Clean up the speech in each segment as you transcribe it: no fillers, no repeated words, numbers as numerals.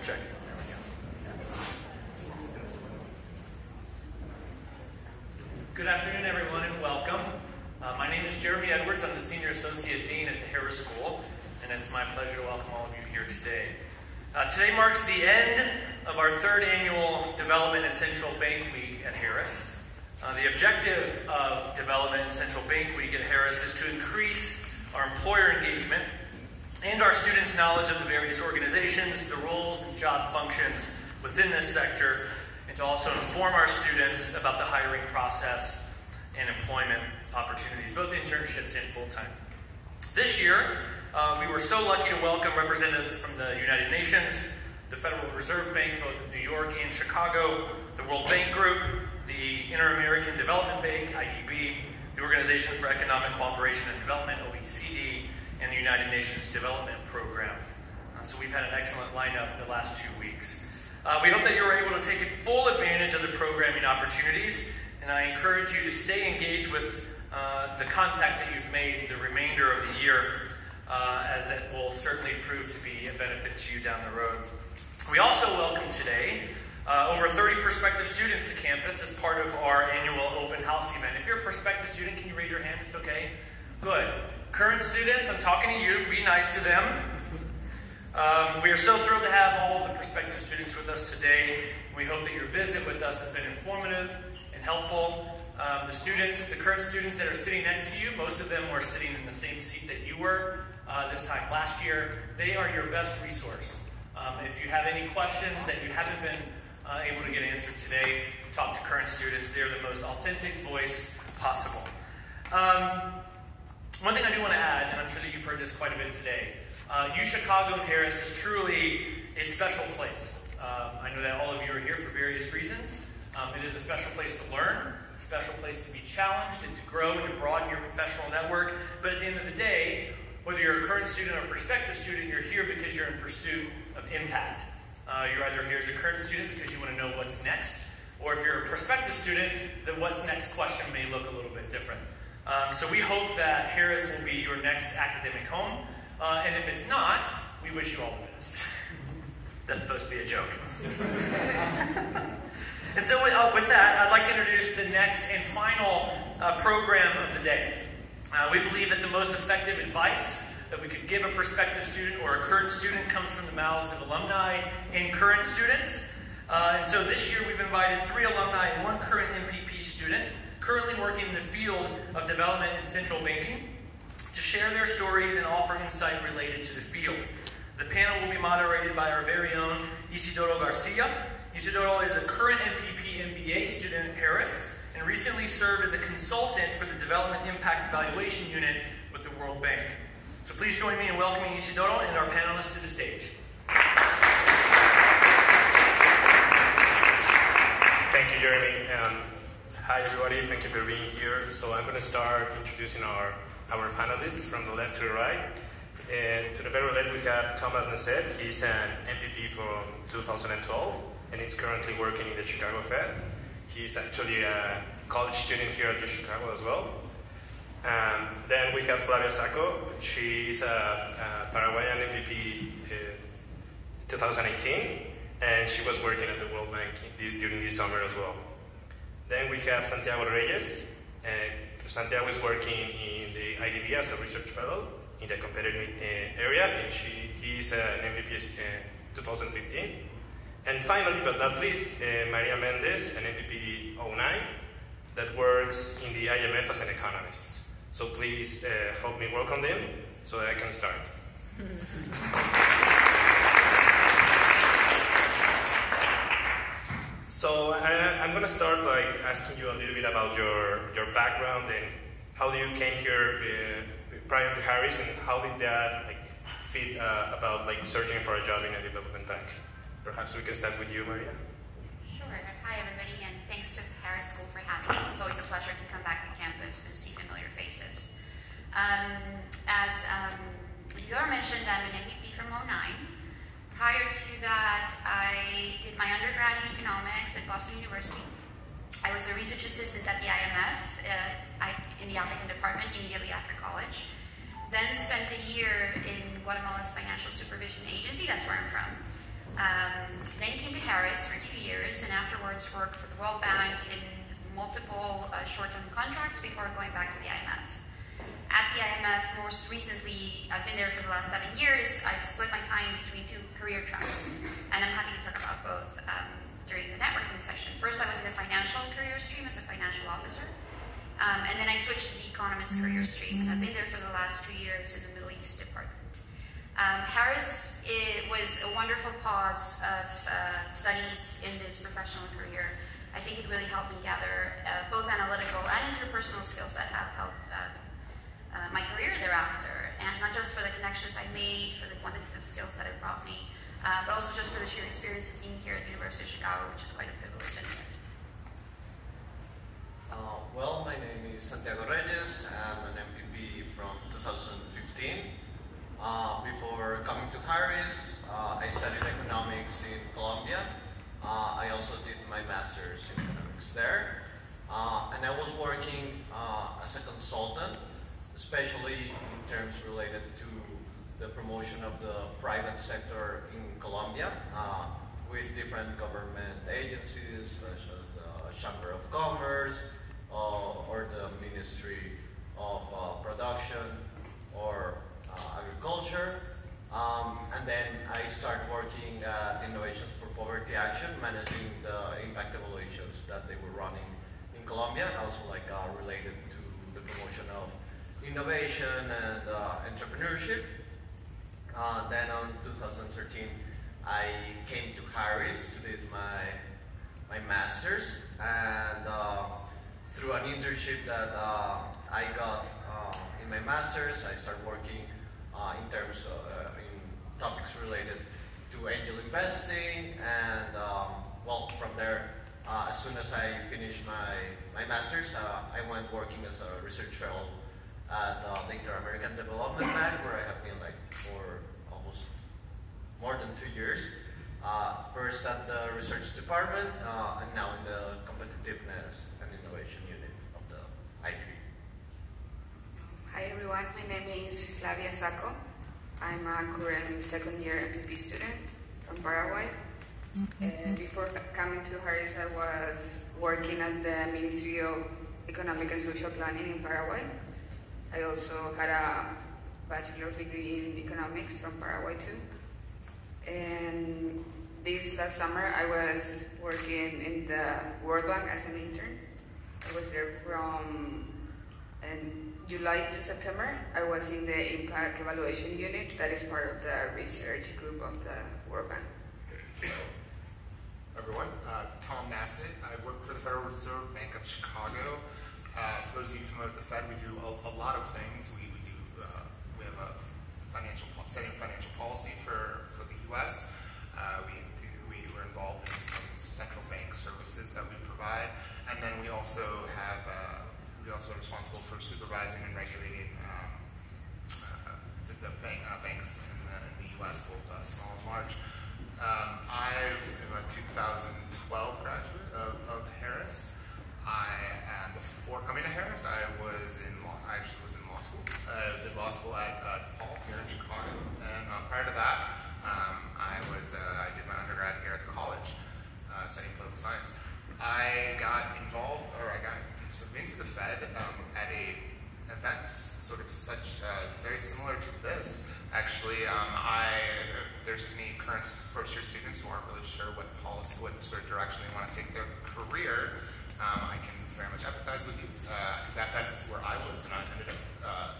check. Good afternoon, everyone, and welcome. My name is Jeremy Edwards. I'm the Senior Associate Dean at the Harris School, and it's my pleasure to welcome all of you here today. Today marks the end of our third annual Development and Central Bank Week at Harris. The objective of Development and Central Bank Week at Harris is to increase our employer engagement and our students' knowledge of the various organizations, the roles and job functions within this sector, and to also inform our students about the hiring process and employment opportunities, both internships and full-time. This year, we were so lucky to welcome representatives from the United Nations, the Federal Reserve Bank, both in New York and Chicago, the World Bank Group, the Inter-American Development Bank, IDB, the Organization for Economic Cooperation and Development, OECD, and the United Nations Development Program. So we've had an excellent lineup the last 2 weeks. We hope that you were able to take full advantage of the programming opportunities, and I encourage you to stay engaged with the contacts that you've made the remainder of the year, as it will certainly prove to be a benefit to you down the road. We also welcome today over 30 prospective students to campus as part of our annual open house event. If you're a prospective student, can you raise your hand? It's okay. Good. Current students, I'm talking to you. Be nice to them. We are so thrilled to have all of the prospective students with us today. We hope that your visit with us has been informative and helpful. The current students that are sitting next to you, most of them were sitting in the same seat that you were this time last year. They are your best resource. If you have any questions that you haven't been able to get answered today, talk to current students. They're the most authentic voice possible. One thing I do want to add, and I'm sure that you've heard this quite a bit today, UChicago and Harris is truly a special place. I know that all of you are here for various reasons. It is a special place to learn, a special place to be challenged and to grow and to broaden your professional network. But at the end of the day, whether you're a current student or a prospective student, you're here because you're in pursuit of impact. You're either here as a current student because you want to know what's next, or if you're a prospective student, the what's next question may look a little bit different. So we hope that Harris will be your next academic home. And if it's not, we wish you all the best. That's supposed to be a joke. And so with that, I'd like to introduce the next and final program of the day. We believe that the most effective advice that we could give a prospective student or a current student comes from the mouths of alumni and current students. And so this year we've invited 3 alumni and 1 current MPP student currently working in the field of development and central banking to share their stories and offer insight related to the field. The panel will be moderated by our very own Isidoro Garcia. Isidoro is a current MPP MBA student at Harris and recently served as a consultant for the Development Impact Evaluation Unit with the World Bank. So please join me in welcoming Isidoro and our panelists to the stage. Thank you, Jeremy. Hi, everybody. Thank you for being here. So I'm going to start introducing our panelists from the left to the right. To the very left, we have Thomas Naset. He's an MPP from 2012, and he's currently working in the Chicago Fed. He's actually a college student here at Chicago as well. Then we have Flavia Sacco. She's a Paraguayan MPP 2018, and she was working at the World Bank during this summer as well. Then we have Santiago Reyes. Santiago is working in the IDB as a research fellow in the competitive area, and he is an MPP 2015. And finally, but not least, Maria Mendez, an MPP 09, that works in the IMF as an economist. So please help me welcome them so that I can start. So I'm going to start by asking you a little bit about your background and how you came here prior to Harris, and how did that fit about searching for a job in a development bank. Perhaps we can start with you, Maria. Sure. Hi, everybody, and thanks to the Harris School for having us. It's always a pleasure to come back to campus and see familiar faces. As Isidoro mentioned, I'm an MPP from 09. Prior to that, I did my undergrad in economics at Boston University. I was a research assistant at the IMF in the African department immediately after college. Then spent a year in Guatemala's Financial Supervision Agency, that's where I'm from. Then he came to Harris for 2 years, and afterwards worked for the World Bank in multiple short-term contracts before going back to the IMF. At the IMF, most recently, I've been there for the last 7 years. I've split my time between 2 career tracks, and I'm happy to talk about both during the networking session. First, I was in the financial career stream as a financial officer, and then I switched to the Economist career stream, and I've been there for the last 2 years in the Middle East department. Harris was a wonderful pause of studies in this professional career. I think it really helped me gather both analytical and interpersonal skills that have helped my career thereafter, and not just for the connections I made, for the quantitative skills that it brought me, but also just for the sheer experience of being here at the University of Chicago, which is quite a privilege and a gift. Well, my name is Santiago Reyes. I'm an MPP from 2015. Before coming to Harris, I studied economics in Colombia. I also did my master's in economics there. And I was working as a consultant, especially in terms related to the promotion of the private sector in Colombia with different government agencies such as the Chamber of Commerce or the Ministry of Production or Agriculture. And then I started working at Innovations for Poverty Action, managing the impact evaluations that they were running in Colombia, also related to the promotion of innovation and entrepreneurship. Then in 2013, I came to Harris to do my master's, and through an internship that I got in my master's, I started working in terms of in topics related to angel investing, and well, from there, as soon as I finished my master's, I went working as a research fellow at the Inter-American Development Bank, where I have been for almost more than 2 years. First at the research department, and now in the Competitiveness and Innovation unit of the IDB. Hi everyone, my name is Flavia Sacco. I'm a current second-year MPP student from Paraguay. Before coming to Harris, I was working at the Ministry of Economic and Social Planning in Paraguay. I also had a bachelor's degree in economics from Paraguay too. And this last summer, I was working in the World Bank as an intern. I was there from July to September. I was in the impact evaluation unit that is part of the research group of the World Bank. Everyone, Tom Naset. I work for the Federal Reserve Bank of Chicago. For those of you familiar with the Fed, we do a lot of things. We have a setting financial policy for the U.S. We were involved in some central bank services that we provide, and then we also have are responsible for supervising and regulating the banks in the U.S., both small and large. I'm a 2012 graduate of Harris. Before coming to Harris, I actually was in law school. I did law school at DePaul here in Chicago, and prior to that, I did my undergrad here at the college, studying political science. I got into the Fed at a event very similar to this. Actually, there's any current first-year students who aren't really sure what sort of direction they want to take their career. I can very much empathize with you. That's where I was, and I ended up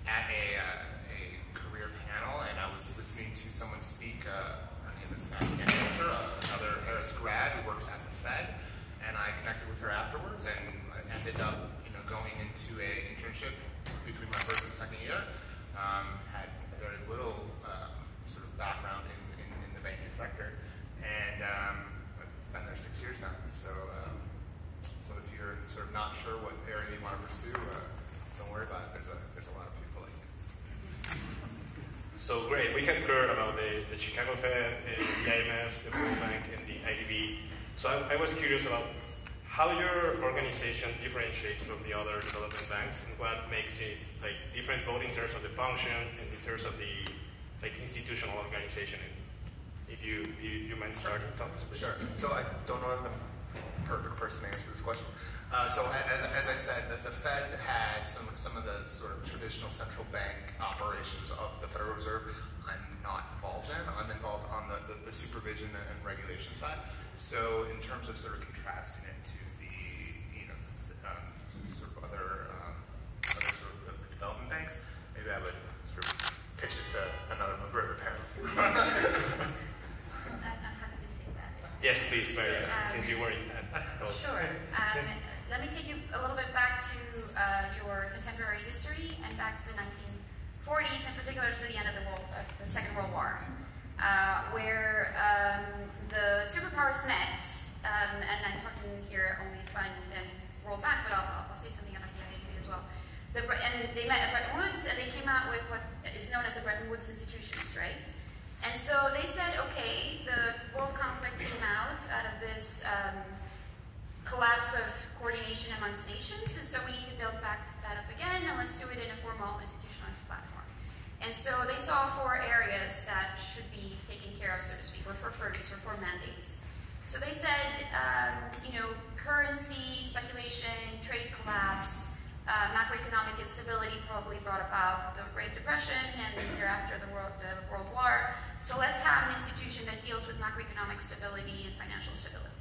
at a career panel, and I was listening to someone speak. Her name is another Harris grad who works at the Fed, and I connected with her afterwards, and I ended up, going into an internship between my first and second year. Had very little sort of background in the banking sector, and I've been there 6 years now. So if you're sort of not sure what area you want to pursue, don't worry about it. There's a lot of people like you. So great. We have heard about the Chicago Fed, the IMF, the World Bank, and the IDB. So I was curious about how your organization differentiates from the other development banks, and what makes it different, both in terms of the function and in terms of the institutional organization. If you mind starting, Thomas, please. Sure. So I don't know if I'm the perfect person to answer this question. So as I said, the Fed has some of the sort of traditional central bank operations of the Federal Reserve. I'm not involved in. I'm involved on the supervision and regulation side. So in terms of sort of contrasting it to the sort of other sort of development banks, maybe I would sort of pitch it to another member of the panel. I'm happy to take that. Yes, please, Mary, since you were in that. Sure. Let me take you a little bit back to your contemporary history and back to the 1940s, in particular to the end of the Second World War, where the superpowers met, and I'm talking here only Fund and World Bank, but I'll say something about the ING as well. And they met at Bretton Woods, and they came out with what is known as the Bretton Woods institutions, right? And so they said, okay, the world conflict came out of this collapse of coordination amongst nations, and so we need to build back that up again, and let's do it in a formal institutionalized platform. And so they saw 4 areas that should be taken care of, so to speak, or 4 purviews, or 4 mandates. So they said, currency, speculation, trade collapse, macroeconomic instability probably brought about the Great Depression, and thereafter the World War. So let's have an institution that deals with macroeconomic stability and financial stability.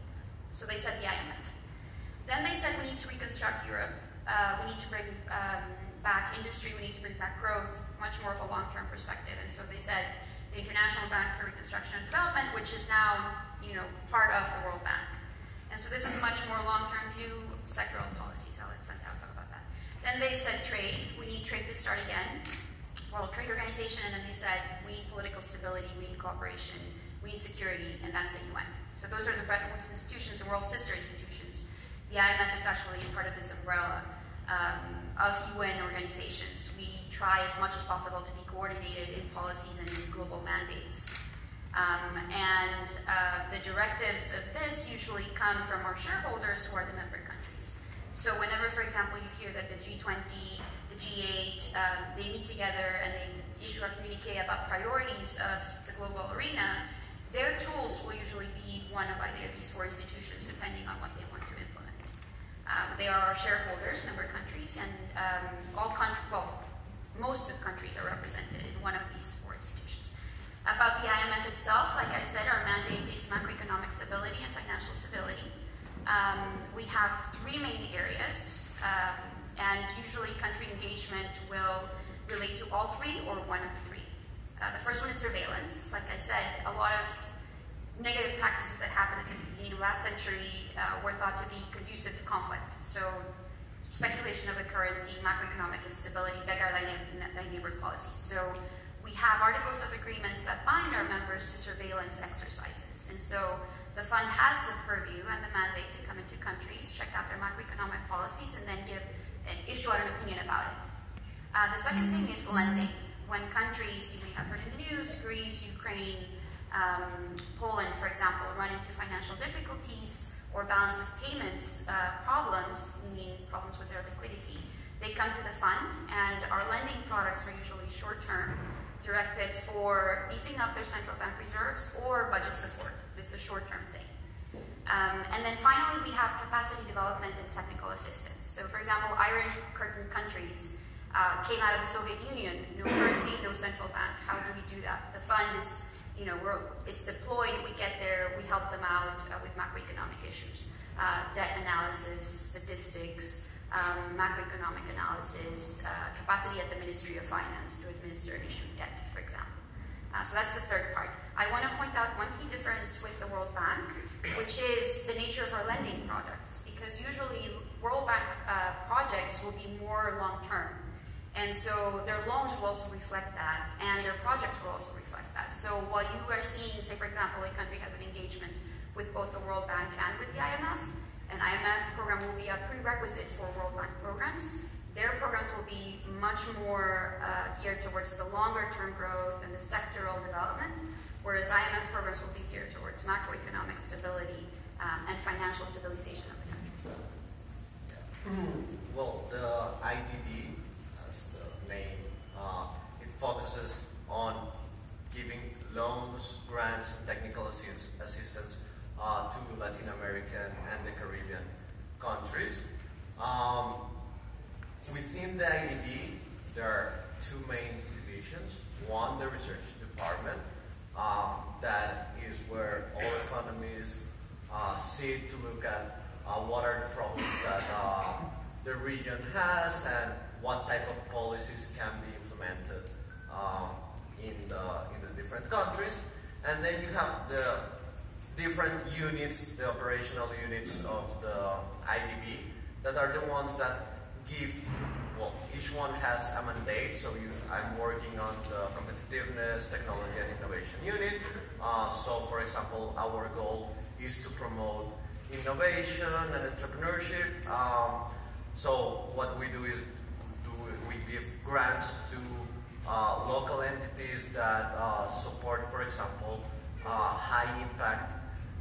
So they said the IMF. Then they said we need to reconstruct Europe. We need to bring back industry. We need to bring back growth, much more of a long-term perspective. And so they said the International Bank for Reconstruction and Development, which is now, part of the World Bank. And so this is a much more long-term view, sectoral policies. I'll let Santiago talk about that. Then they said trade. We need trade to start again. World Trade Organization. And then they said we need political stability. We need cooperation. We need security. And that's the UN. So those are the Bretton Woods institutions, the world's sister institutions. The IMF is actually part of this umbrella of UN organizations. We try as much as possible to be coordinated in policies and in global mandates. The directives of this usually come from our shareholders who are the member countries. So whenever, for example, you hear that the G20, the G8, they meet together and they issue a communique about priorities of the global arena, their tools will usually be one of either of these 4 institutions, depending on what they want to implement. They are our shareholders, member countries, and most of countries are represented in one of these 4 institutions. About the IMF itself, like I said, our mandate is macroeconomic stability and financial stability. We have 3 main areas, and usually country engagement will relate to all 3 or one of the 3. The first one is surveillance. Like I said, a lot of negative practices that happened in the last century were thought to be conducive to conflict. So speculation of the currency, macroeconomic instability, beg our thy neighbor policies. So we have articles of agreements that bind our members to surveillance exercises. And so the fund has the purview and the mandate to come into countries, check out their macroeconomic policies, and then issue out an opinion about it. The second thing is lending. When countries, you may have heard in the news, Greece, Ukraine, Poland, for example, run into financial difficulties or balance of payments problems, meaning problems with their liquidity, they come to the fund, and our lending products are usually short-term, directed for beefing up their central bank reserves or budget support. It's a short-term thing. And then finally, we have capacity development and technical assistance. So, for example, Iron Curtain countries came out of the Soviet Union, no currency, no central bank. How do we do that? The fund is, it's deployed, we get there, we help them out with macroeconomic issues, debt analysis, statistics, macroeconomic analysis, capacity at the Ministry of Finance to administer and issue debt, for example. So that's the third part. I want to point out one key difference with the World Bank, which is the nature of our lending products, because usually World Bank projects will be more long-term. And so their loans will also reflect that, and their projects will also reflect that. So while you are seeing, say, for example, a country has an engagement with both the World Bank and with the IMF, an IMF program will be a prerequisite for World Bank programs. Their programs will be much more geared towards the longer-term growth and the sectoral development, whereas IMF programs will be geared towards macroeconomic stability and financial stabilization of the country. Well, the IDB, as the name, it focuses on giving loans, grants, and technical assistance to Latin American and the Caribbean countries. Within the IDB, there are two main divisions. One, the research department, that is where all economists sit to look at what are the problems that the region has and what type of policies can be implemented in the different countries. And then you have the different units, the operational units of the IDB, that are the ones that give, well, each one has a mandate. So I'm working on the Competitiveness, Technology and Innovation unit. So for example, our goal is to promote innovation and entrepreneurship. So what we do is we give grants to local entities that support, for example, high impact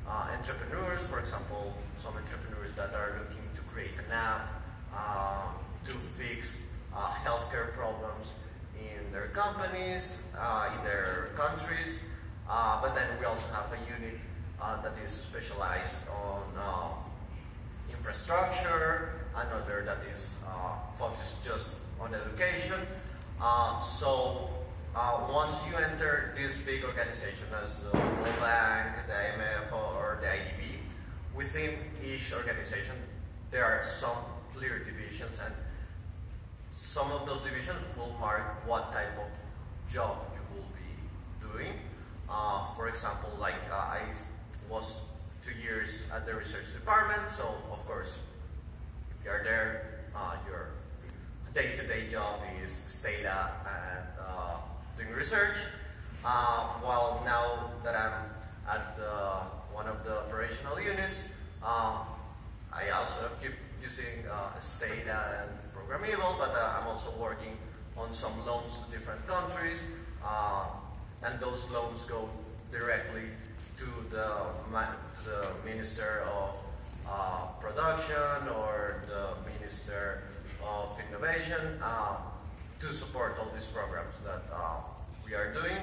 entrepreneurs. For example, some entrepreneurs that are looking to create an app to fix healthcare problems in their companies, in their countries. But then we also have a unit that is specialized on infrastructure, another that is focused just on education. So once you enter this big organization as the World Bank, the IMF, or the IDB, within each organization there are some clear divisions, and some of those divisions will mark what type of job you will be doing. For example, like I was 2 years at the research department, so of course, if you are there, your day-to-day job is data and doing research. While now that I'm at one of the operational units, I also keep using Stata and Programmable, but I'm also working on some loans to different countries, and those loans go directly to the Minister of Production or the Minister of Innovation to support all these programs that we are doing.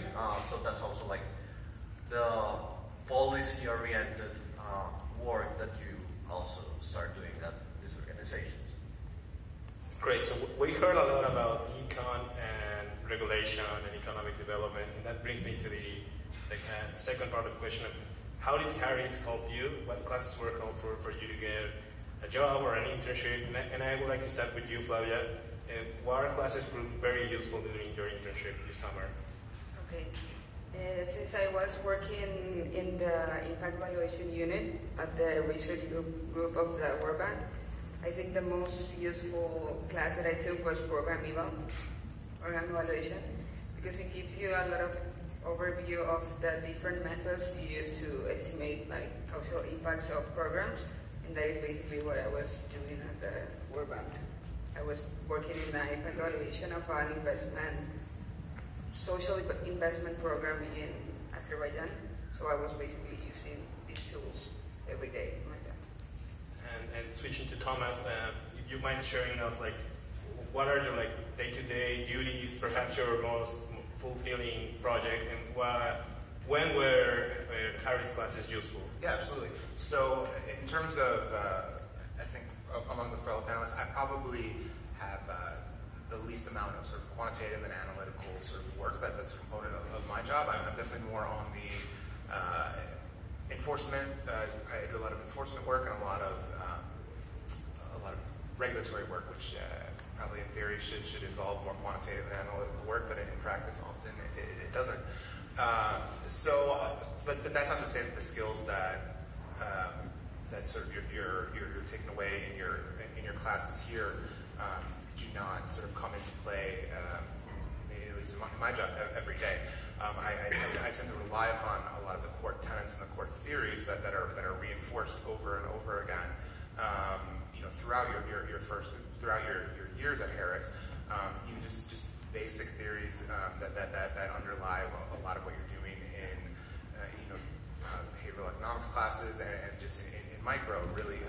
So that's also like the policy-oriented work that you also start doing at these organizations. Great. So we heard a lot about econ and regulation and economic development, and that brings me to the second part of the question of how did Harris help you? What classes were helpful for you to get a job or an internship? And I would like to start with you, Flavia. What classes proved very useful during your internship this summer? Okay. Since I was working in the impact evaluation unit at the research group of the World Bank, I think the most useful class that I took was program evaluation, because it gives you a lot of overview of the different methods you use to estimate like social impacts of programs, and that is basically what I was doing at the World Bank. I was working in the impact evaluation of an social investment program in Azerbaijan, so I was basically using these tools every day in my job. And switching to Thomas, you mind sharing us like what are your like day-to-day duties, perhaps your most fulfilling project, and when were Harris classes useful? Yeah, absolutely. So in terms of, I think among the fellow panelists, I probably have the least amount of sort of quantitative and analytical sort of work that's a component of my job. I'm definitely more on the enforcement. I do a lot of enforcement work and a lot of regulatory work, which probably in theory should involve more quantitative and analytical work, but in practice often it doesn't. But that's not to say that the skills that sort of you're taking away in your classes here do not sort of come into play, at least in my job every day. I tend to rely upon a lot of the core tenets and the core theories that are reinforced over and over again. Throughout your years at Harris, just basic theories that underlie a lot of what you're doing in behavioral economics classes and just in micro, really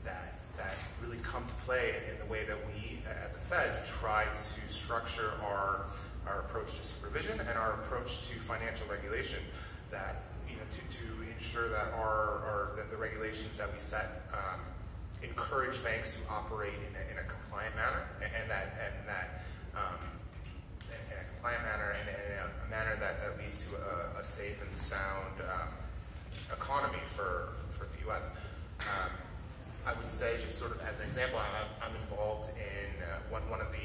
that really come to play in the way that we at the Fed try to structure our our approach to supervision and our approach to financial regulation, that to ensure that that the regulations that we set encourage banks to operate in a compliant manner, and a manner that leads to a safe and sound economy for the U.S. I would say, just sort of as an example, I'm involved in one of the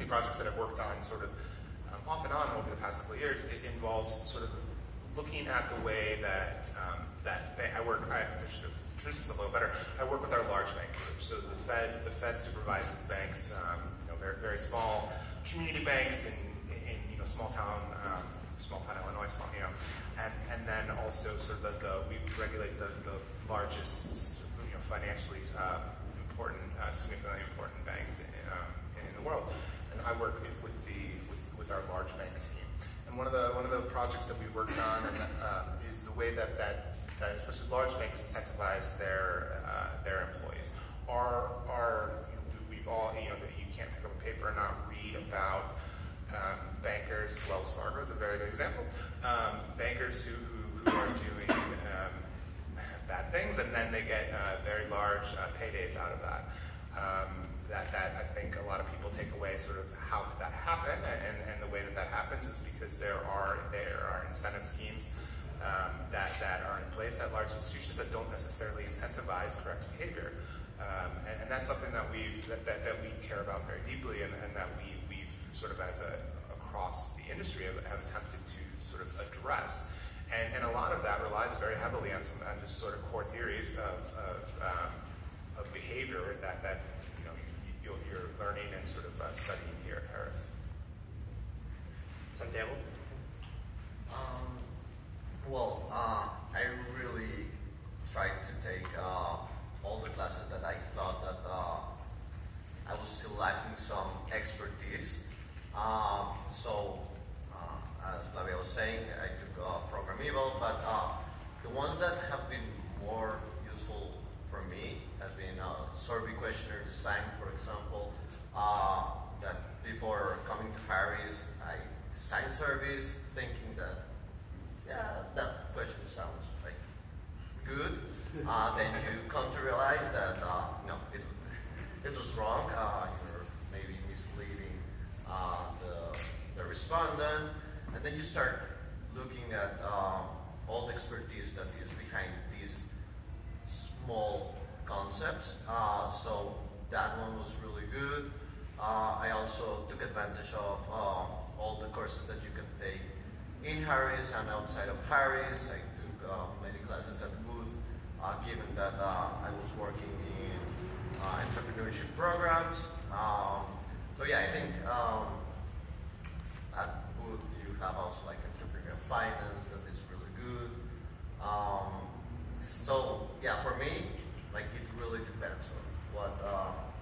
projects that I've worked on sort of off and on over the past couple of years. It involves sort of looking at the way that I should have introduced myself a little better. I work with our large bank group. So the Fed supervises banks, very, very small community banks in small town Illinois, and then also sort of we regulate the largest, financially significantly important banks in the world. And I work with our large bank team. And one of the projects that we've worked on is the way that especially large banks incentivize their employees. We've all, you can't pick up a paper and not read about bankers. Wells Fargo is a very good example. Bankers who are doing bad things, and then they get very large paydays out of that. That I think a lot of people take away sort of how could that happen, and the way that happens is because there are incentive schemes that are in place at large institutions that don't necessarily incentivize correct behavior, and that's something that we care about very deeply, and that we've sort of across the industry have attempted to sort of address, and a lot of that relies very heavily on just sort of core theories of behavior that you're learning and sort of studying here at Harris. Santiago? I really tried to take all the classes that I thought that I was still lacking some expertise. As Flavia was saying, I took Program Eval, but the ones that have been more useful for me has been survey questionnaire design, for example. That before coming to Harris, I designed surveys thinking that, that question sounds like good. Then you come to realize that no, it was wrong. You're maybe misleading the respondent, and then you start looking at all the expertise that is behind these small concepts. So that one was really good. I also took advantage of all the courses that you can take in Harris and outside of Harris. I took many classes at Booth, given that I was working in entrepreneurship programs. I think at Booth you have also like entrepreneurial finance that is really good. For me, like it really depends on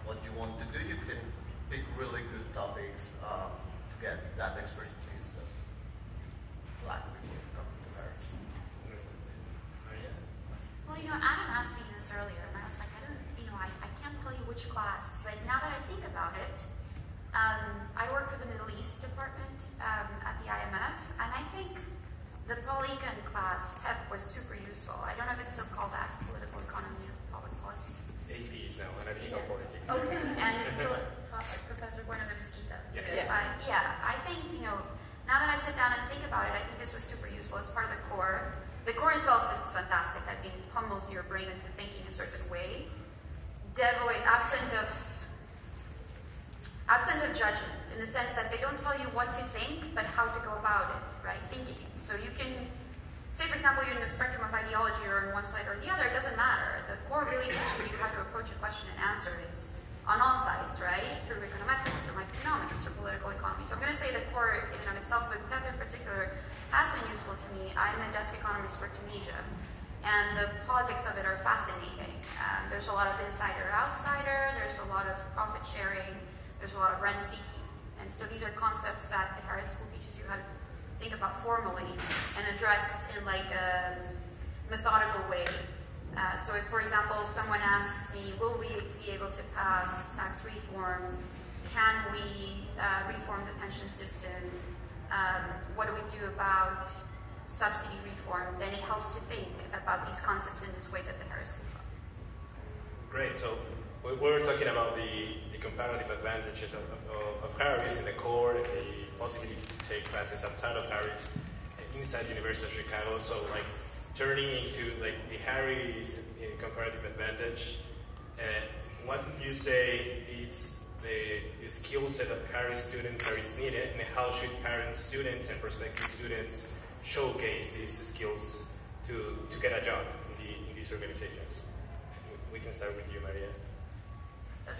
what you want to do. You can pick really good topics to get that expertise that you lack before coming to Harris. Well, Adam asked me this earlier, and I was like, I can't tell you which class, but now that I think about it, I work for the Middle East department at the IMF, and I think the Polyecon class, PEP, was super useful. I don't know if it's still called that, political economy or public policy. APs now, and I think politics. Okay, and it's still taught by Professor Bueno de Mesquita. Yes. I think, now that I sit down and think about it, I think this was super useful as part of the core. The core itself is fantastic. I mean, pummels your brain into thinking a certain way. Devoid, absent of judgment, in the sense that they don't tell you what to think, but how to go about it, right? Thinking. So you can say, for example, you're in the spectrum of ideology or on one side or the other, it doesn't matter. The core really teaches you how to approach a question and answer it on all sides, right? Through econometrics, through microeconomics, through political economy. So I'm going to say the core in and of itself, but PEP in particular has been useful to me. I'm a desk economist for Tunisia, and the politics of it are fascinating. There's a lot of insider-outsider, there's a lot of profit sharing, there's a lot of rent-seeking. And so these are concepts that the Harris School teaches you how to think about formally and address in like a methodical way. So if, for example, someone asks me, will we be able to pass tax reform can we reform the pension system? What do we do about subsidy reform? Then it helps to think about these concepts in this way that the Harris School taught. Great. So we were talking about the comparative advantages of Harris in the core, and the possibility to take classes outside of Harris and inside University of Chicago. So like turning into like the Harris comparative advantage, what would you say is the skill set of Harris students that is needed, and how should parent students and prospective students showcase these skills to get a job in these organizations? We can start with you, Maria.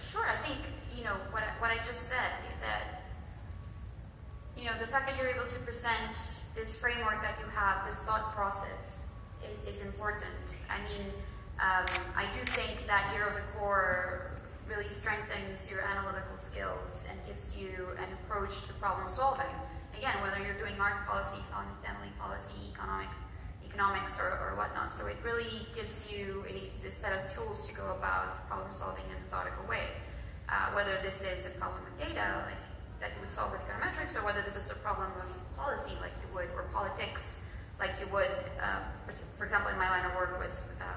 Sure. I think what I just said, that the fact that you're able to present this framework that you have, this thought process, is important. I mean, I do think that Year of the Core really strengthens your analytical skills and gives you an approach to problem solving. Again, whether you're doing art policy, family policy, economics, or whatnot. So it really gives you this set of tools to go about problem solving in a methodical way. Whether this is a problem with data, like that you would solve with econometrics, or whether this is a problem of policy, like you would, or politics, like you would, for example, in my line of work with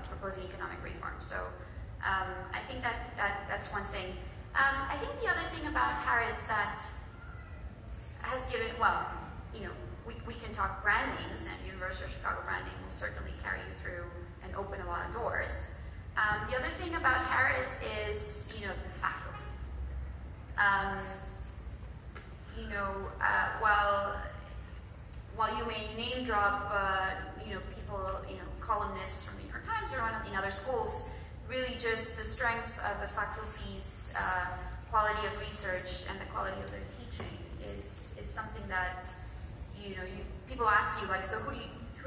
proposing economic reform. So I think that's one thing. I think the other thing about Harris that has given, we can talk brand names, and University of Chicago branding will certainly carry you through and open a lot of doors. The other thing about Harris is, the faculty. While you may name drop, people, columnists from the New York Times or in other schools, really just the strength of the faculty's quality of research and the quality of their teaching is something that, people ask you, like, so who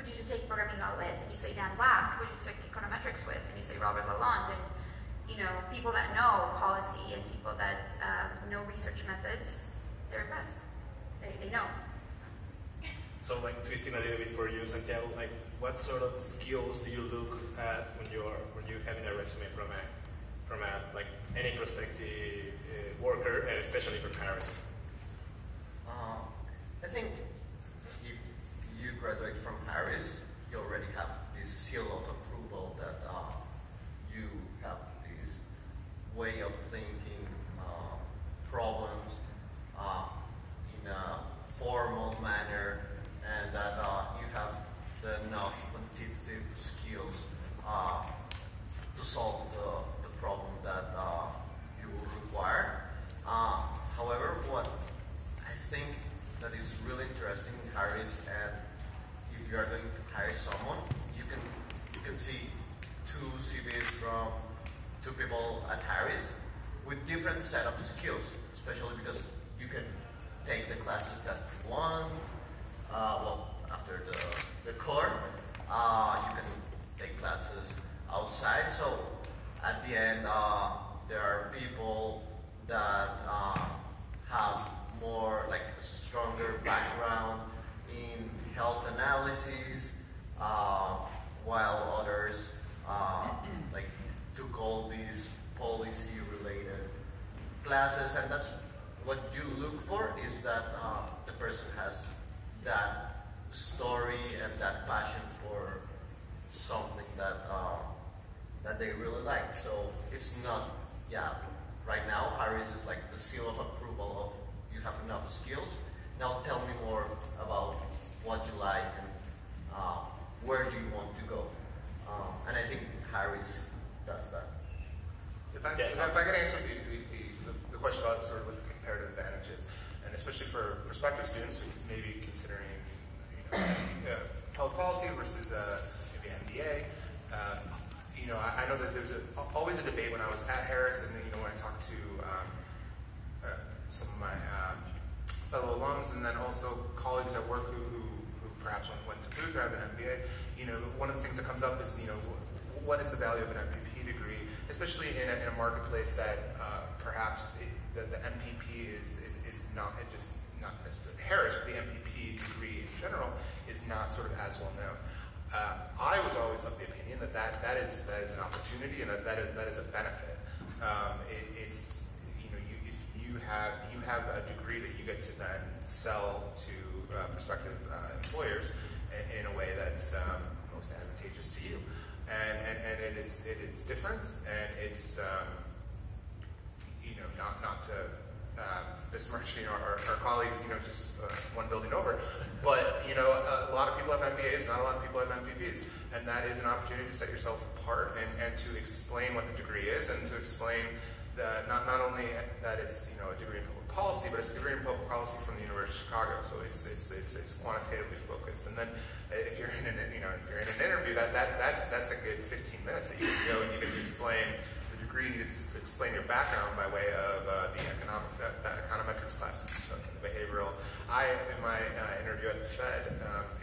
did you take programming law with? And you say Dan Black. Who did you take econometrics with? And you say Robert Lalonde. And, people that know policy and people that know research methods, they're impressed. They know. So, like, twisting a little bit for you, Santiago, like, what sort of skills do you look at when you're having a resume from any prospective worker, and especially from Harris? I think if you graduate from Harris, you already have this seal of approval that you have this way of thinking problems in a formal manner, and that you have enough quantitative skills to solve the problem that you will require. However, what I think that is really interesting in Harris, and if you are going to hire someone, you can see two CVs from two people at Harris with different set of skills, especially because you can take the classes that you want. After the core, you can take classes outside. So at the end, there are people that have more, like, a stronger background in health analysis, while others took all these policy-related classes. And that's what you look for, is that the person has that story and that passion for something that they really like. So it's not, right now Harris is like the seal of approval of you have enough skills. Now tell me more about what you like and where do you want to go. And I think Harris does that. If I could answer the question about sort of what the comparative advantages, and especially for prospective students who may be considering health policy versus maybe MBA. I know that there's always a debate when I was at Harris, and when I talked to some of my fellow alums, and then also colleagues at work who perhaps went to Booth or have an MBA. One of the things that comes up is what is the value of an MPP degree, especially in a marketplace that perhaps the MPP is not just not necessarily Harris, but the MPP degree in general is not sort of as well known. I was always of the opinion that is an opportunity, and that is a benefit. If you you have a degree that you get to then sell to prospective employers in a way that's most advantageous to you, and it is different, and it's not to besmirch our colleagues, just one building over, but a lot of people have MBAs, not a lot of people have MPPs, and that is an opportunity to set yourself apart and to explain what the degree is, and to explain that not only that it's a degree in public policy, but it's a degree in public policy from the University of Chicago, so it's quantitatively focused. And then if you're in an interview, that's a good 15 minutes that you can go and you get to explain the degree, you get to explain your background by way of the econometrics classes, so the behavioral. In my interview at the Fed,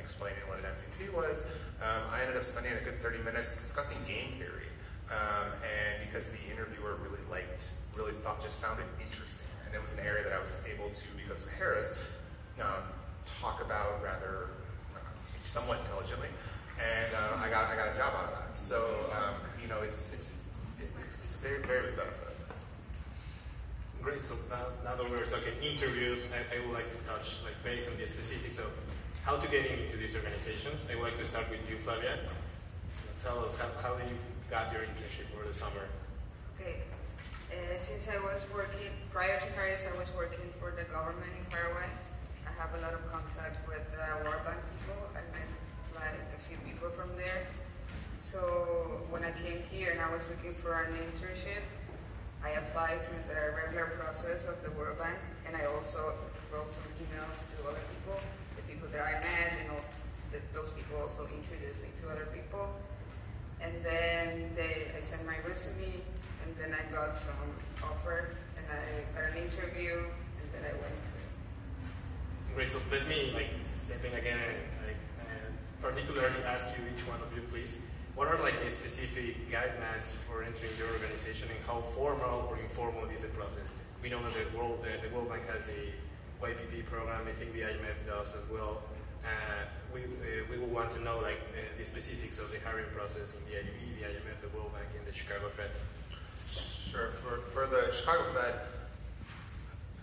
explaining what an MPP was, I ended up spending a good 30 minutes discussing game theory. And because the interviewer just found it interesting, and it was an area that I was able to, because of Harris, talk about rather somewhat intelligently, and I got a job out of that. So it's a very, very big benefit. Great. So now that we're talking interviews, I would like to touch based on the specifics of how to get into these organizations. I would like to start with you, Flavia. Tell us how you got your internship for the summer. Okay. Since I was working, prior to Harris, I was working for the government in Paraguay. I have a lot of contact with World Bank people. I met a few people from there. So when I came here and I was looking for an internship, I applied through the regular process of the World Bank, and I also wrote some emails to other people, the people that I met, those people also introduced me to other people. And then I sent my resume, and then I got some offer, and I got an interview, and then I went to. Great. So let me step in again and particularly ask you, each one of you, please, what are the specific guidelines for entering your organization, and how formal or informal is the process? We know that the World Bank has a YPP program. I think the IMF does as well. We will want to know the specifics of the hiring process in the IDB, the IMF, the World Bank, and the Chicago Fed. Sure. For the Chicago Fed,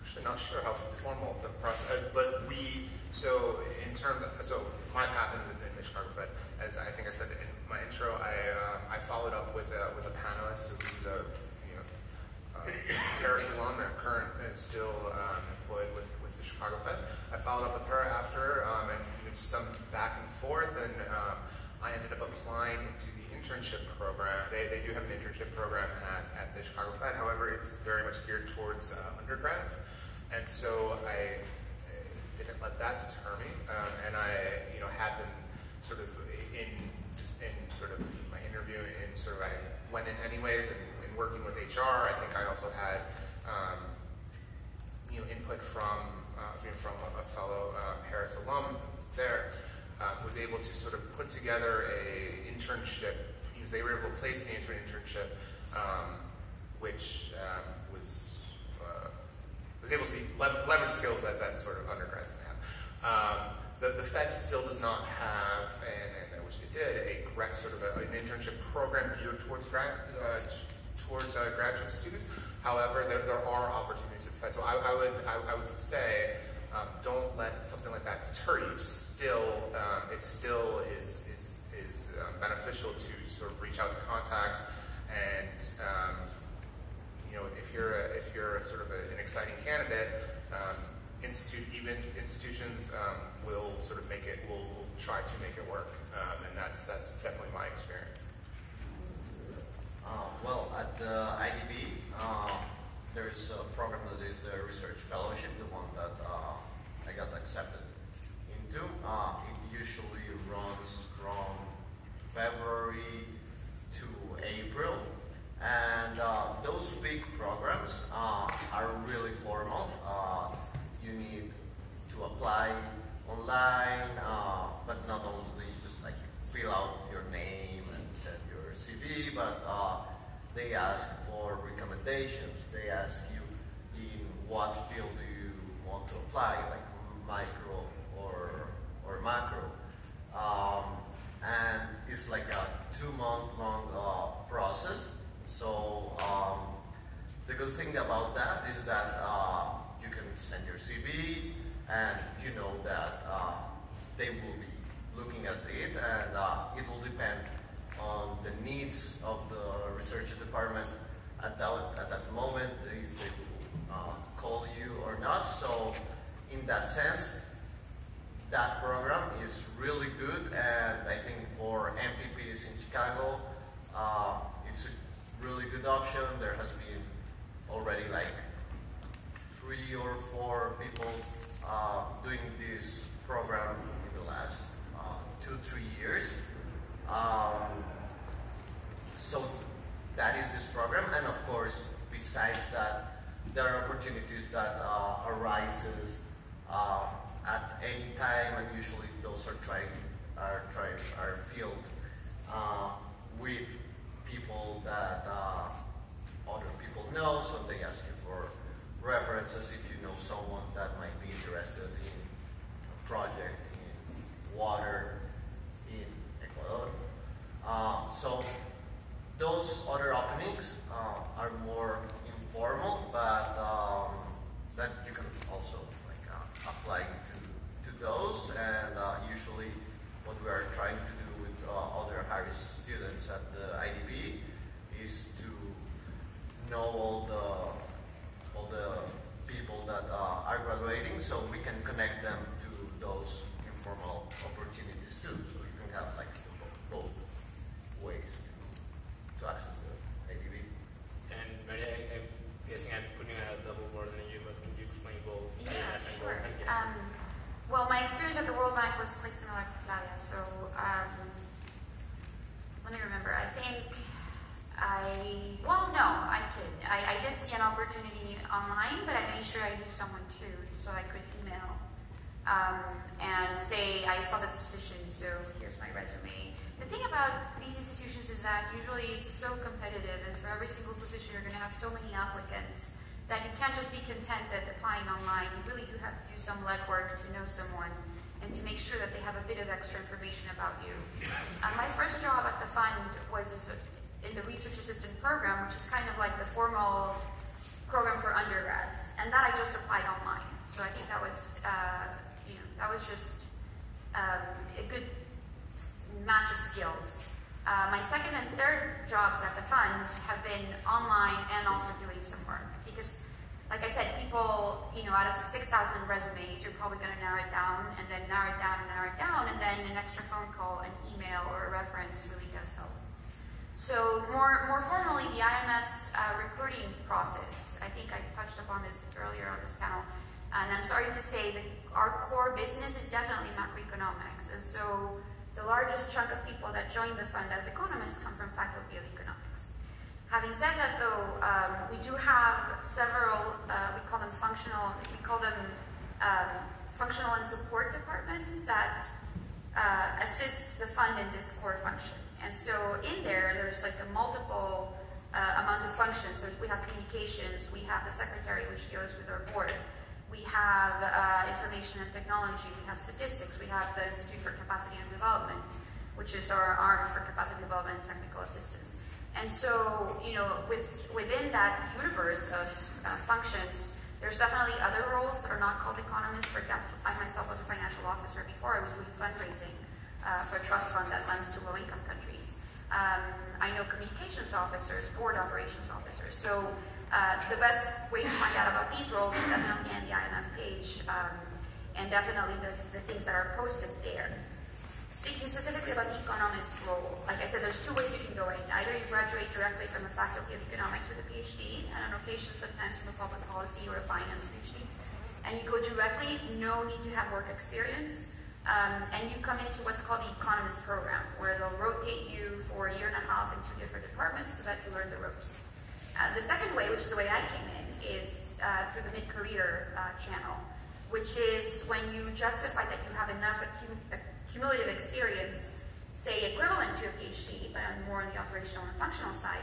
actually not sure how formal the process, but so my path in the Chicago Fed, as I think I said in my intro, I followed up with a panelist who's a Harris alum and current and still employed with the Chicago Fed. I followed up with her after, and some back and forth, and I ended up applying into the internship program. They do have an internship program at the Chicago Fed. However, it's very much geared towards undergrads, and so I didn't let that deter me. And I, had been sort of in my interview, and I went in anyways. And in working with HR, I think I also had input from a fellow Harris alum there. Was able to sort of put together a internship. They were able to place me into an internship, which was able to leverage skills that sort of undergrads didn't have. The Fed still does not have, and I wish they did, an internship program geared towards graduate students. However, there are opportunities at the Fed. So I would say, don't let something like that deter you. It still is beneficial to sort of reach out to contacts, and if you're sort of an exciting candidate, institutions will sort of will try to make it work, and that's definitely my experience. Well, at the IDB, there is a program that is the Research Fellowship, the one that I got accepted into. It usually runs from February to April, and those big programs are really formal. You need to apply online, but not only just fill out your name and send your CV, but they ask for recommendations. They ask you in what field do you want to apply, like micro or macro. And it's like a 2-month-long process. So the good thing about that is that your CV, and you know that they will be looking at it, and it will depend on the needs of the research department at that moment, if they will call you or not. So in that sense, that program is really good, and I think for MPPs in Chicago, it's a really good option. There has been already like 3 or 4 people doing this program in the last 2-3 years. So that is this program, and of course, besides that, there are opportunities that arises at any time, and usually those are filled with people that other people know, so they ask you for references if you know someone that might be interested in a project in water in Ecuador. So those other openings are more informal, but that you can also apply to those, and usually what we are trying to do with other Harris students at the IDB is to know all the people that are graduating, so we can connect them to those informal opportunities too. So you can have like both ways to access the IDB. And Maria, I'm guessing I'm putting a double burden on you, but can you explain both? Yeah, sure. Well, my experience at the World Bank was quite similar to Flavia. So let me remember. I think I kid. I did see an opportunity online, but I made sure I knew someone too, so I could email and say, I saw this position, so here's my resume. The thing about these institutions is that usually it's so competitive, and for every single position you're going to have so many applicants that you can't just be content at applying online. You really do have to do some legwork to know someone and to make sure that they have a bit of extra information about you. My first job at the fund was in the research assistant program, which is kind of like the formal program for undergrads, and that I just applied online. So I think that was, that was just a good match of skills. My second and third jobs at the fund have been online and also doing some work. Because, like I said, people, out of 6,000 resumes, you're probably going to narrow it down, and then narrow it down, and then an extra phone call, an email, or a reference really does help. So more formally, the IMS recruiting process, I think I touched upon this earlier on this panel, and I'm sorry to say that our core business is definitely macroeconomics, and so the largest chunk of people that join the fund as economists come from faculty of economics. Having said that, though, we do have several, we call them functional and support departments that assist the fund in this core function. And so in there's like a multiple amount of functions. We have communications, we have the secretary, which deals with our board. We have information and technology, we have statistics, we have the Institute for Capacity and Development, which is our arm for capacity development and technical assistance. And so, within that universe of functions, there's definitely other roles that are not called economists. For example, I myself was a financial officer before. I was doing fundraising for a trust fund that lends to low-income countries. I know communications officers, board operations officers. So the best way to find out about these roles is definitely on the IMF page, and definitely the things that are posted there. Speaking specifically about the economist role, like I said, there's 2 ways you can go in. Either you graduate directly from a faculty of economics with a PhD, and on occasion sometimes from a public policy or a finance PhD, and you go directly, no need to have work experience, and you come into what's called the economist program, where they'll rotate you for a year and a half in 2 different departments so that you learn the ropes. The second way, which is the way I came in, is through the mid-career channel, which is when you justify that you have enough cumulative experience, say equivalent to a PhD, but more on the operational and functional side,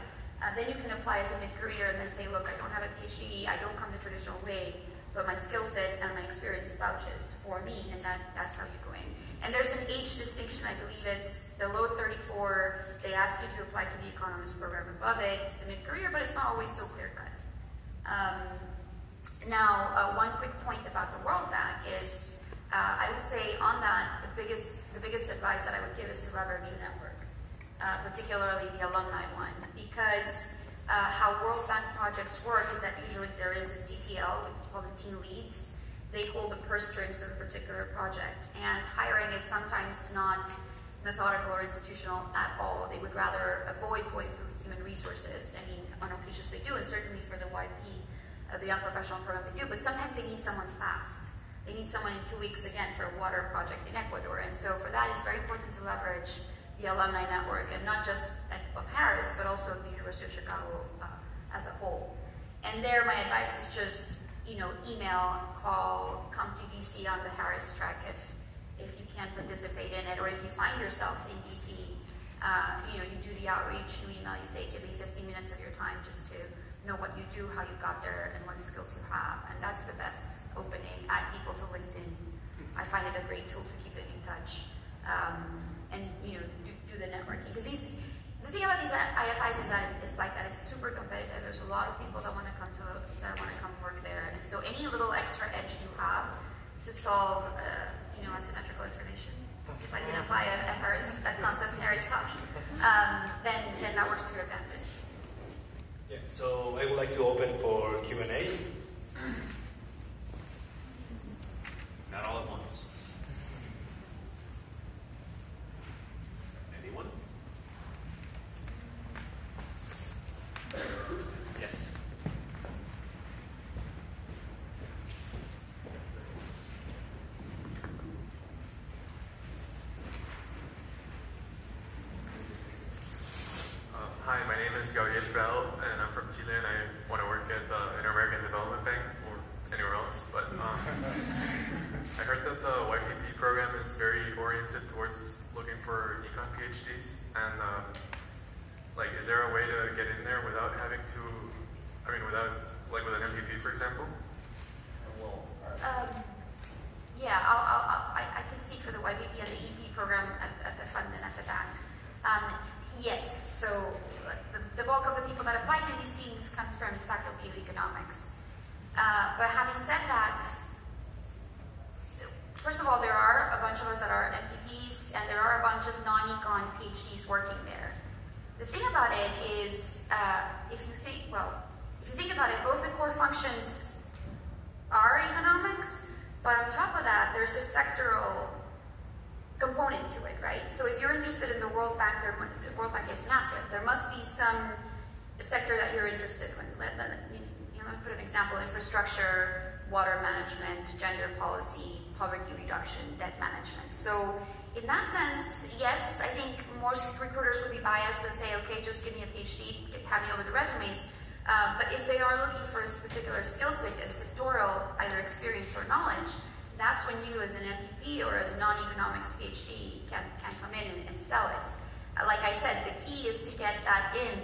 then you can apply as a mid-career and then say, look, I don't have a PhD, I don't come the traditional way, but my skill set and my experience vouches for me, and that's how you go in. And there's an age distinction, I believe it's below 34, they ask you to apply to the economist program, above it, the mid-career, but it's not always so clear-cut. Now, one quick point about the World Bank is, I would say on that, the biggest advice that I would give is to leverage a network, particularly the alumni one, because how World Bank projects work is that usually there is a TTL, called the team leads. They hold the purse strings of a particular project, and hiring is sometimes not methodical or institutional at all. They would rather avoid going through human resources. I mean, on occasions they do, and certainly for the YP, the Young Professional Program they do, but sometimes they need someone fast. They need someone in 2 weeks again for a water project in Ecuador, and so for that it's very important to leverage the alumni network, and not just of Harris, but also of the University of Chicago as a whole. And there my advice is just, email, call, come to DC on the Harris track if you can participate in it, or if you find yourself in DC, you do the outreach, you email, you say, give me 15 minutes of your time just to know what you do, how you got there, and what skills you have. And that's the best opening. Add people to LinkedIn. I find it a great tool to keep it in touch. And do the networking. Because the thing about these IFIs is that it's like that. It's super competitive. There's a lot of people that want to come work there. And so any little extra edge you have to solve, asymmetrical information, if I can apply that concept Harris taught me, then that works to your advantage. Yeah, so I would like to open for Q&A. Not all at once. Anyone? Yes. Hi, my name is Garcia, and I'm from Chile, and I want to work at the Inter-American Development Bank or anywhere else. But I heard that the YPP program is very oriented towards looking for econ PhDs, and is there a way to get in there without having to, with an MPP, for example? Yeah, I can speak for the YPP and the EP program at the fund and at the bank. Yes, so the bulk of the people that apply to these things come from faculty of economics. But having said that, first of all, there are a bunch of us that are MPPs, and there are a bunch of non-econ PhDs working there. The thing about it is, if you think about it, both the core functions are economics, but on top of that, there's a sectoral component to it, right? So if you're interested in the World Bank, the World Bank is Naset. There must be some sector that you're interested in. Let me put an example: infrastructure, water management, gender policy, poverty reduction, debt management. So in that sense, yes, I think most recruiters would be biased and say, okay, just give me a PhD, have me over the resumes. But if they are looking for a particular skill set and sectoral either experience or knowledge, that's when you as an MPP or as a non-economics PhD can come in and sell it. Like I said, the key is to get that in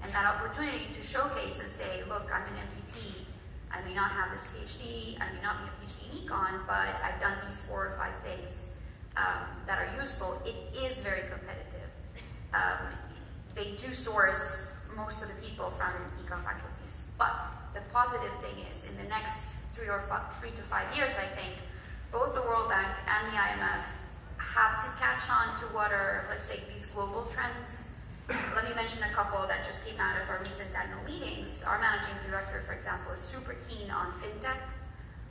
and that opportunity to showcase and say, look, I'm an MPP. I may not have this PhD, I may not be a PhD in econ, but I've done these 4 or 5 things that are useful. It is very competitive. They do source most of the people from econ faculties. But the positive thing is, in the next 3 to 5 years, I think, both the World Bank and the IMF have to catch on to what are, let's say, these global trends. Let me mention a couple that just came out of our recent annual meetings. Our managing director, for example, is super keen on fintech,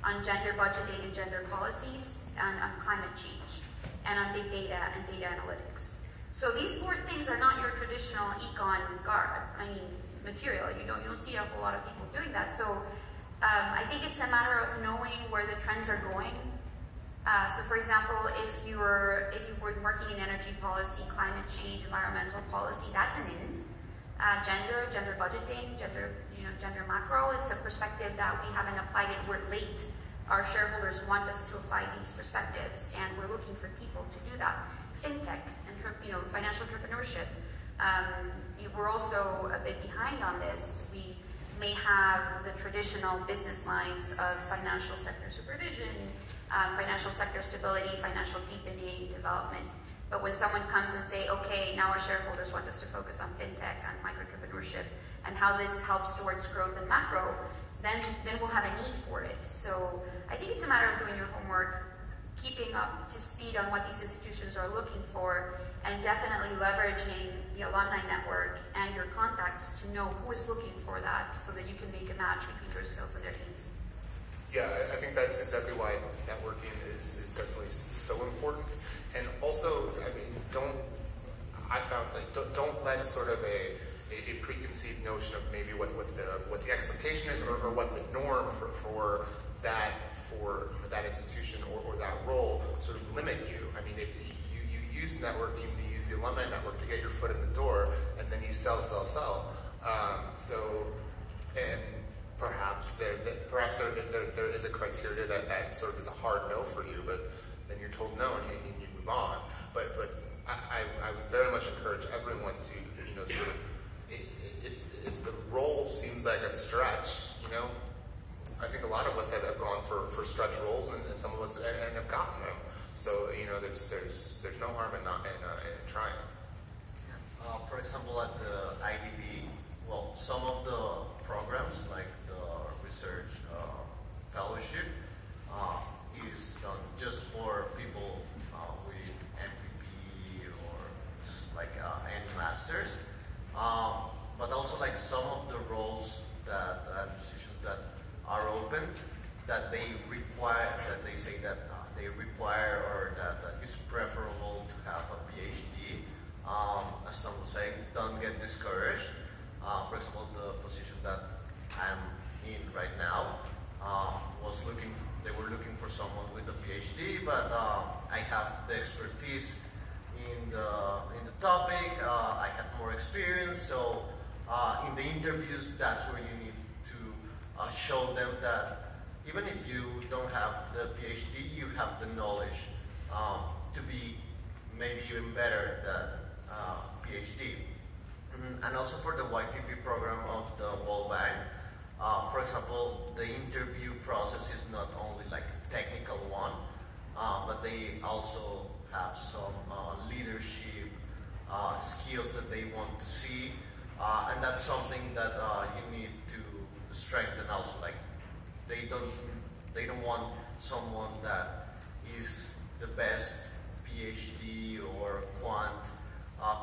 on gender budgeting and gender policies, and on climate change, and on big data and data analytics. So these 4 things are not your traditional econ material. You don't see a whole lot of people doing that. So I think it's a matter of knowing where the trends are going. So for example, if you were working in energy policy, climate change, environmental policy, that's an in. Gender budgeting, gender macro, it's a perspective that we haven't applied it. We're late. Our shareholders want us to apply these perspectives, and we're looking for people to do that. Fintech, financial entrepreneurship. We're also a bit behind on this. We may have the traditional business lines of financial sector supervision, financial sector stability, financial deepening, development. But when someone comes and say, okay, now our shareholders want us to focus on fintech and microentrepreneurship and how this helps towards growth and macro, then we'll have a need for it. So I think it's a matter of doing your homework, keeping up to speed on what these institutions are looking for, and definitely leveraging the alumni network and your contacts to know who is looking for that so that you can make a match between your skills and their needs. Yeah, I think that's exactly why networking is definitely so important. And also, I mean, don't let sort of a preconceived notion of maybe what the expectation is or what the norm for that institution or that role sort of limit you. I mean, if you use networking, you use the alumni network to get your foot in the door, and then you sell. And perhaps there is a criteria that sort of is a hard no for you, but then you're told no and you move on. But I would very much encourage everyone to, sort of, if the role seems like a stretch, I think a lot of us have gone for stretch roles, and some of us have gotten them. So there's no harm in trying. For example, at the IDB, well, some of the programs like the research fellowship is done just for people with MPP or just like any masters, but also like some of the roles and positions that are open that they say that they require or that it's preferable to have a PhD. As Tom was saying, don't get discouraged. For example, the position that I'm in right now they were looking for someone with a PhD, but I have the expertise in the topic. I have more experience, so in the interviews, that's where you need to show them that even if you don't have the PhD, you have the knowledge to be maybe even better than PhD. And also for the YPP program of the World Bank, for example, the interview process is not only like a technical one, but they also have some leadership skills that they want to see, and that's something that you need to strengthen also. Like they don't want someone that is the best PhD or quant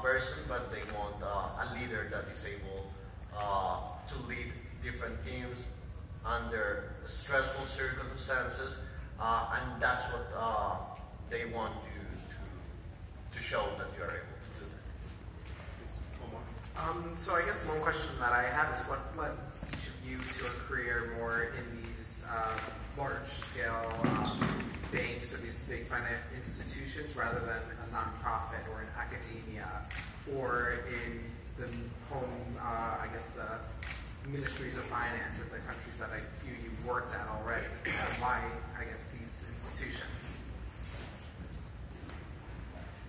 person, but they want a leader that is able to lead different teams under stressful circumstances, and that's what they want you to show that you are able to do that. So I guess one question that I have is what led each of you to a career more in these large-scale banks or these big finance institutions rather than a nonprofit or in academia or in the home, I guess the ministries of finance in the countries that I feel you've worked at already? Why, I guess, these institutions?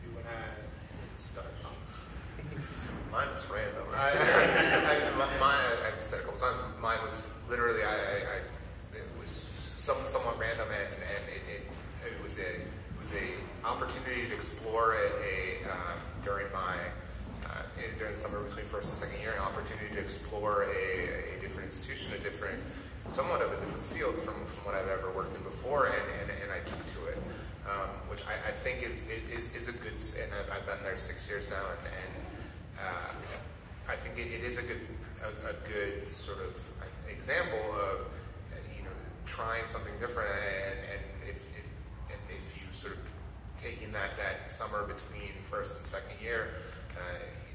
You want to start? Mine was random. I've said a couple times, mine was literally, it was somewhat random, and it was a opportunity to explore during the summer between first and second year, an opportunity to explore a different institution, somewhat of a different field from what I've ever worked in before, and I took to it, which I think is a good, and I've been there 6 years now, and I think it is a good sort of example of trying something different, and if you sort of taking that summer between first and second year,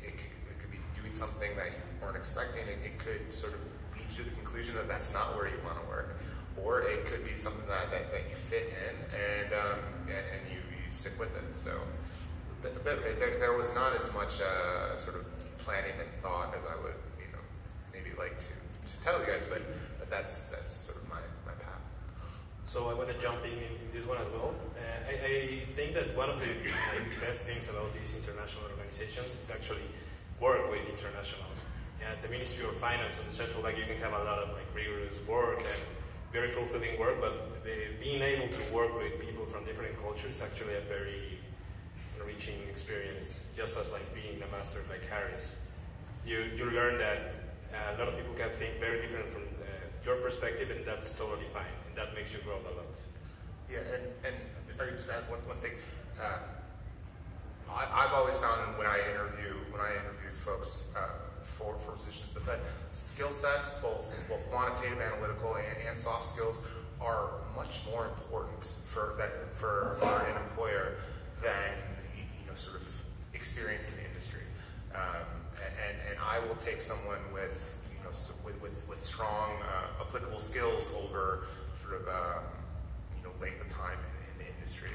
it could be doing something that you weren't expecting. It could sort of lead you to the conclusion that that's not where you want to work, or it could be something that you fit in and you stick with it. So there was not as much sort of planning and thought as I would maybe like to tell you guys, but that's sort of my path. So I want to jump in this one as well. I think that one of the best things about these international organizations is actually work with internationals. At the Ministry of Finance and the Central Bank, you can have a lot of rigorous work and very fulfilling work, but being able to work with people from different cultures is actually a very enriching experience, just as like being a master like Harris. You learn that a lot of people can think very different your perspective, and that's totally fine, and that makes you grow a lot. Yeah, and if I could just add one thing, I've always found when I interview folks for positions at the Fed, skill sets, both quantitative, analytical, and soft skills, are much more important for an employer than sort of experience in the industry. And I will take someone with strong applicable skills over sort of length of time in the industry.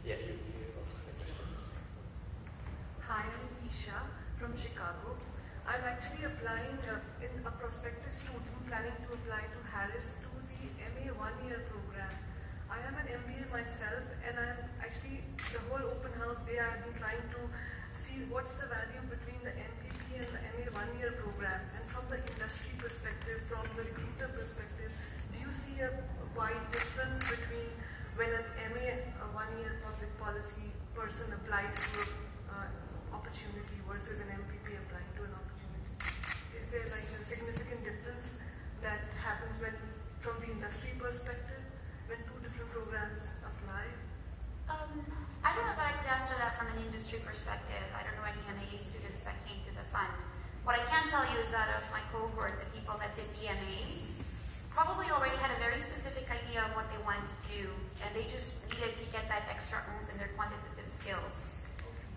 Yeah, you also have a question. Hi, I'm Isha from Chicago. I'm actually applying in a prospective student planning to apply to Harris to the MA one-year program. I am an MBA myself, and I'm actually, the whole open house day I've been trying to see what's the value between the MPP and the MA one-year program. And from the industry perspective, from the recruiter perspective, do you see a wide difference between when an MA one-year public policy person applies to an opportunity versus an MPP applying to an opportunity? Is there like a significant difference that happens from the industry perspective, when two different programs apply? I don't know that I could answer that from an industry perspective. I don't know any MA students that came to the fund. What I can tell you is that of my cohort, the people that did the MA probably already had a very specific idea of what they wanted to do, and they just needed to get that extra oomph in their quantitative skills.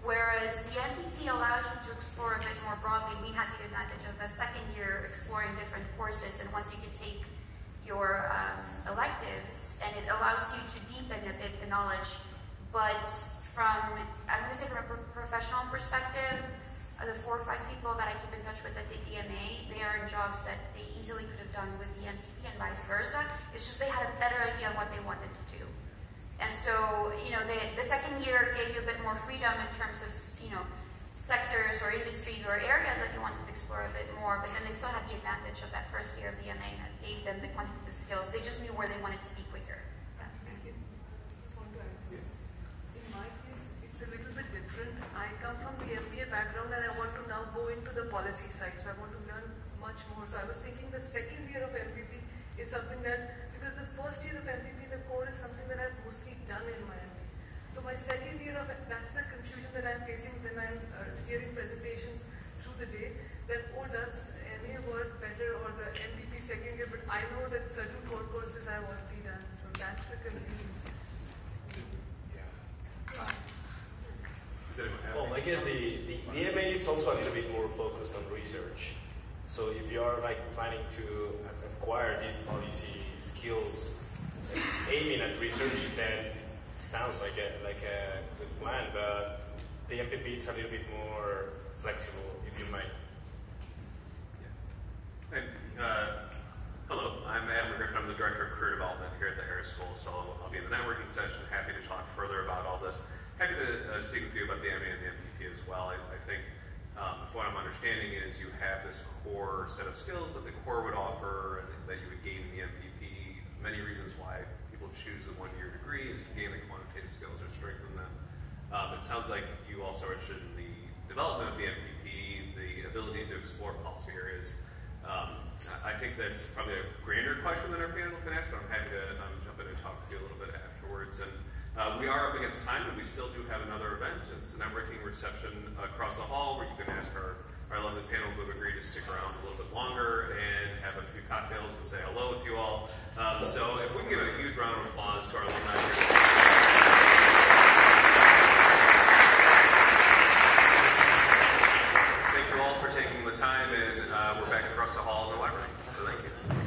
Whereas the MPP allows you to explore a bit more broadly. We had the advantage of the second year exploring different courses, and once you can take your electives, and it allows you to deepen a bit the knowledge. But I'm going to say from a professional perspective, the 4 or 5 people that I keep in touch with that did the MA, they are in jobs that they easily could have done with the MPP and vice versa. It's just they had a better idea of what they wanted to do. And so, the second year gave you a bit more freedom in terms of, sectors or industries or areas that you wanted to explore a bit more, but then they still had the advantage of that first year of the MA that gave them the quantitative skills. They just knew where they wanted to be quicker. Yeah. Just want to answer. In my case, it's a little bit different. I come from the MBA background and I want to now go into the policy side, so I want to learn much more. So I was thinking the second year of MPP is something that, because the first year of MPP, the core is something that I've mostly done in my MBA. So my second year of that's the confusion that I'm facing when I'm hearing presentations through the day, that does MA work better or the MPP second year, but I know that certain core courses I've already done, so that's the confusion. Well, I guess the MA is also a little bit more focused on research. So if you are planning to acquire these policy skills aiming at research, then sounds like a good plan, but the MPP is a little bit more flexible, if you might. Hello, I'm Adam Griffin. I'm the Director of Career Development here at the Harris School, so I'll be in the networking session. Happy to talk further about all this. Happy to speak with you about the MA and the MPP as well. I think what I'm understanding is you have this core set of skills that the core would offer and that you would gain in the MPP. Many reasons why people choose the one-year degree is to gain the quantitative skills or strengthen them. It sounds like you also are interested in the development of the MPP, the ability to explore policy areas. I think that's probably a grander question than our panel can ask, but I'm happy to jump in and talk to you a little bit afterwards. And we are up against time, but we still do have another event. It's a networking reception across the hall where you can ask our London panel who have agreed to stick around a little bit longer and have a few cocktails and say hello with you all. So if we can give a huge round of applause to our alumni here. Thank you all for taking the time, and we're back across the hall in the library. So thank you.